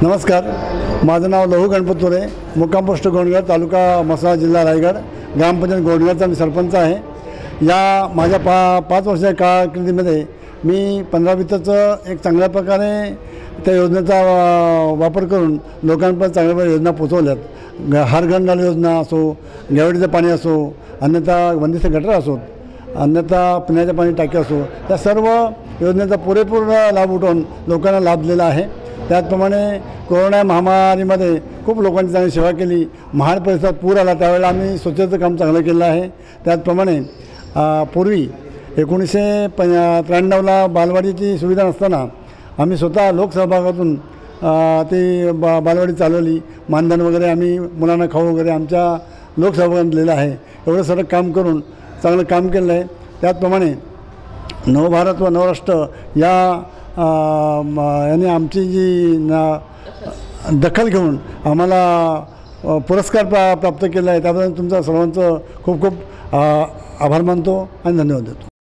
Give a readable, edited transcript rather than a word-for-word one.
नमस्कार, माझं नाव लहू गणपत तुरे, मुक्काम पोस्ट गोंडगड, तालुका म्हसळा, जिल्हा रायगड, ग्रामपंचायत गोंडगडचा मी सरपंच आहे। या माझ्या 5 वर्षाच्या कारकिर्दीमध्ये मी 15 वित्तचं एक चांगल्या प्रकारे त्या योजनेचा वापर करून लोकांपर्यंत चांगल्या योजना पोहोचवल्यात। हर घर नल योजना असो, गॅवडीचं पाणी असो, अन्यथा बंदिस्त गटर असो, अन्यथा पिण्याचे पाणी टाकी असो, त्या सर्व योजनेचा पुरेपूर लाभ उठवून लोकांना लाभ दिलेला आहे। त्याचप्रमाणे कोरोना महामारीमध्ये खूप लोकांची चांगली सेवा केली। महाड परिसरात पूर आला त्यावेळेला आम्ही स्वच्छतेचं काम चांगलं केलं आहे। त्याचप्रमाणे पूर्वी 1993ला बालवाडीची सुविधा नसताना आम्ही स्वतः लोकसहभागातून ती बालवाडी चालवली। मानधन वगैरे आम्ही मुलांना खाऊ वगैरे आमच्या लोकसहभागात दिलेलं आहे। एवढं सर्व काम करून चांगलं काम केलं आहे। त्याचप्रमाणे नवभारत व नवराष्ट्र यांनी आमची जी दखल घेऊन आम्हाला पुरस्कार प्राप्त केला आहे, त्याबद्दल तुमचा सर्वांचं खूप खूप आभार मानतो आणि धन्यवाद देतो।